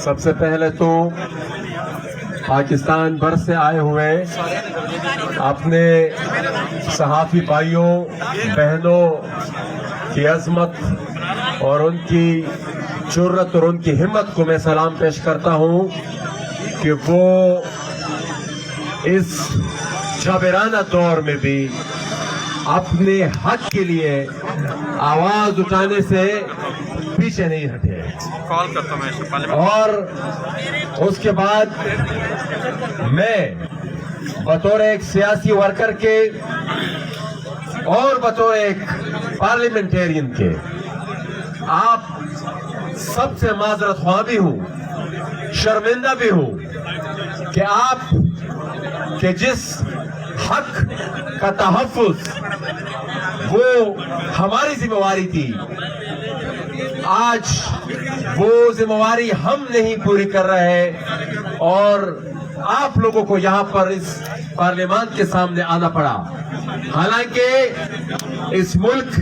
سب سے پہلے تو پاکستان بھر سے آئے ہوئے اپنے صحافی بھائیوں بہنوں کی عظمت اور ان کی جرأت اور ان کی ہمت کو میں سلام پیش کرتا ہوں کہ وہ اس جابرانہ دور میں بھی اپنے حق کے لیے آواز اٹھانے سے پیچھے نہیں ہٹے اور اس کے بعد میں بطور ایک سیاسی ورکر کے اور بطور ایک پارلیمنٹیرین کے آپ سب سے معذرت خواہ بھی ہوں، شرمندہ بھی ہوں کہ آپ کہ جس حق کا تحفظ وہ ہماری ذمہ داری تھی، آج وہ ذمہ داری ہم نہیں پوری کر رہے اور آپ لوگوں کو یہاں پر اس پارلیمان کے سامنے آنا پڑا، حالانکہ اس ملک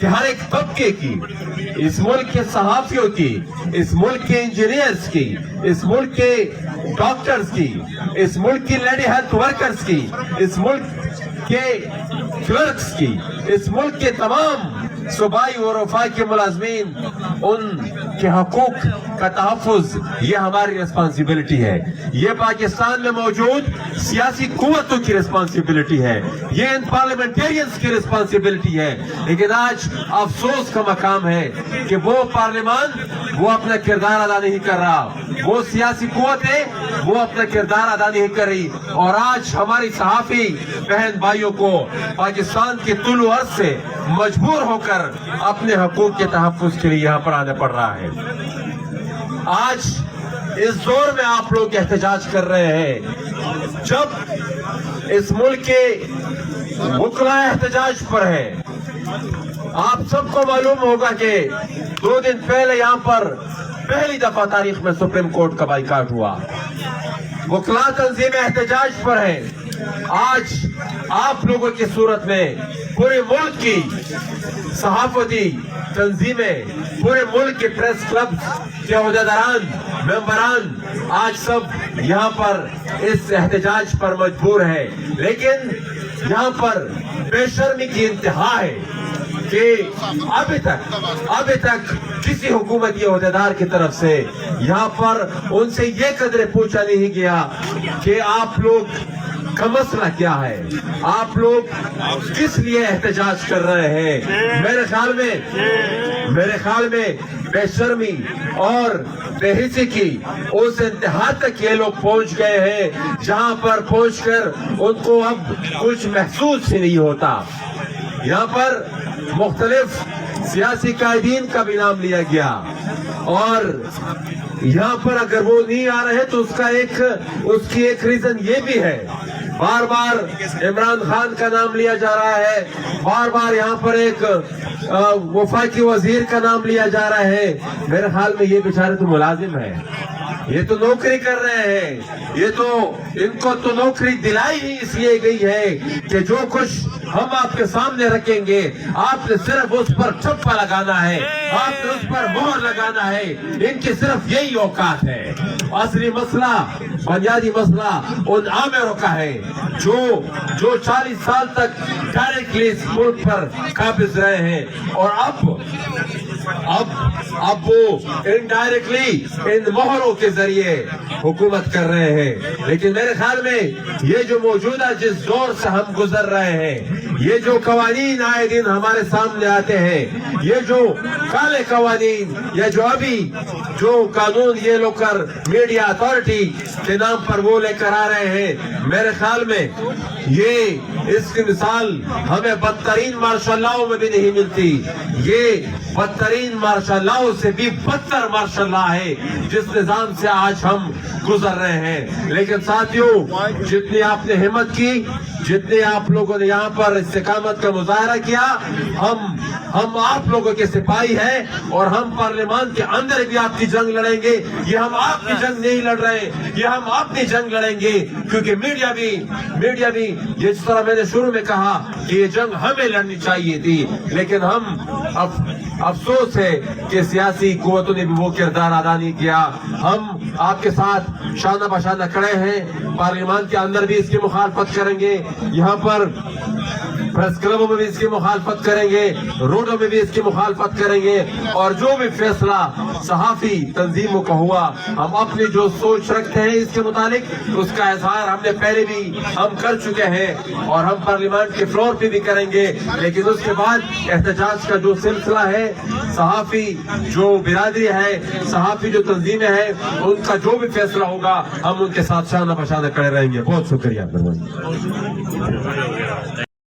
کے ہر ایک طبقے کی، اس ملک کے صحافیوں کی، اس ملک کے انجینئرز کی، اس ملک کے ڈاکٹرز کی، اس ملک کی لیڈی ہیلتھ ورکرز کی، اس ملک کے کلرکس کی، اس ملک کے تمام صوبائی اور وفاقی کے ملازمین، ان کے حقوق کا تحفظ یہ ہماری ریسپانسبلٹی ہے، یہ پاکستان میں موجود سیاسی قوتوں کی ریسپانسبلٹی ہے، یہ ان پارلیمنٹیرینز کی ریسپانسبلٹی ہے۔ لیکن آج افسوس کا مقام ہے کہ وہ پارلیمان وہ اپنا کردار ادا نہیں کر رہا، وہ سیاسی قوتیں وہ اپنا کردار ادا نہیں کر رہی، اور آج ہماری صحافی بہن بھائیوں کو پاکستان کے طول و عرض سے مجبور ہو کر اپنے حقوق کے تحفظ کے لیے یہاں پر آنا پڑ رہا ہے۔ آج اس دور میں آپ لوگ احتجاج کر رہے ہیں جب اس ملک کے وکلاء احتجاج پر ہے۔ آپ سب کو معلوم ہوگا کہ 2 دن پہلے یہاں پر پہلی دفعہ تاریخ میں سپریم کورٹ کا بائیکاٹ ہوا، وکلاء تنظیمیں احتجاج پر ہیں۔ آج آپ لوگوں کی صورت میں پورے ملک کی صحافتی تنظیمیں، پورے ملک کے پریس کلب کے عہدیداران، ممبران آج سب یہاں پر اس احتجاج پر مجبور ہیں، لیکن یہاں پر بے شرمی کی انتہا ہے کہ ابھی تک کسی حکومتی عہدیدار کی طرف سے یہاں پر ان سے یہ قدر پوچھا نہیں گیا کہ آپ لوگ کا مسئلہ کیا ہے، آپ لوگ کس لیے احتجاج کر رہے ہیں۔ میرے خیال میں بے شرمی اور بے حسی کی اس انتہا تک یہ لوگ پہنچ گئے ہیں جہاں پر پہنچ کر ان کو اب کچھ محسوس ہی نہیں ہوتا۔ یہاں پر مختلف سیاسی قائدین کا بھی نام لیا گیا، اور یہاں پر اگر وہ نہیں آ رہے تو اس کی ایک ریزن یہ بھی ہے، بار بار عمران خان کا نام لیا جا رہا ہے، بار بار یہاں پر ایک وفاقی وزیر کا نام لیا جا رہا ہے۔ میرے خیال میں یہ بیچارے تو ملازم ہیں، یہ تو نوکری کر رہے ہیں، یہ تو ان کو تو نوکری دلائی ہی اس لیے گئی ہے کہ جو کچھ ہم آپ کے سامنے رکھیں گے آپ نے صرف اس پر چھپا لگانا ہے، آپ نے اس پر مہر لگانا ہے۔ ان کی صرف یہی اوقات ہے۔ اصلی مسئلہ، بنیادی مسئلہ ان عامروں کا ہے جو 40 سال تک ڈائریکٹلی اس ملک پر قابض رہے ہیں، اور اب وہ انڈائریکٹلی ان مہروں کے ذریعے حکومت کر رہے ہیں۔ لیکن میرے خیال میں یہ جو موجودہ جس دور سے ہم گزر رہے ہیں، یہ جو قوانین آئے دن ہمارے سامنے آتے ہیں، یہ جو کالے قوانین یا جو ابھی جو قانون یہ لوگ کر میڈیا اتھارٹی کے نام پر وہ لے کر آ رہے ہیں، میرے خیال میں یہ اس کی مثال ہمیں بدترین مارشل لاء میں بھی نہیں ملتی۔ یہ بدترین مارشل لاء سے بھی بدتر مارشل لاء ہے جس نظام سے آج ہم گزر رہے ہیں۔ لیکن ساتھیوں، جتنی آپ نے ہمت کی، جتنے آپ لوگوں نے یہاں پر استقامت کا مظاہرہ کیا، ہم آپ لوگوں کے سپاہی ہیں، اور ہم پارلیمان کے اندر بھی آپ کی جنگ لڑیں گے۔ یہ ہم آپ کی جنگ نہیں لڑ رہے، یہ ہم اپنی جنگ لڑیں گے، کیونکہ میڈیا بھی جس طرح میں نے شروع میں کہا کہ یہ جنگ ہمیں لڑنی چاہیے تھی، لیکن ہم افسوس ہے کہ سیاسی قوتوں نے بھی وہ کردار ادا نہیں کیا. ہم آپ کے ساتھ شانہ بشانہ کھڑے ہیں, پارلیمان کے اندر بھی اس کی مخالفت کریں گے, یہاں پر پریس کلبوں میں بھی اس کی مخالفت کریں گے, روڈوں میں بھی اس کی مخالفت کریں گے, اور جو بھی فیصلہ صحافی تنظیموں کا ہوا ہم اپنی جو سوچ رکھتے ہیں اس کے متعلق اس کا اظہار ہم نے پہلے بھی ہم کر چکے ہیں اور ہم پارلیمان کے فلور پہ بھی کریں گے. لیکن اس کے بعد احتجاج کا جو سلسلہ ہے, صحافی جو برادری ہے, صحافی جو تنظیمیں ہیں, ان کا جو بھی فیصلہ ہوگا ہم ان کے ساتھ شانہ بشانہ کھڑے رہیں گے. بہت شکریہ.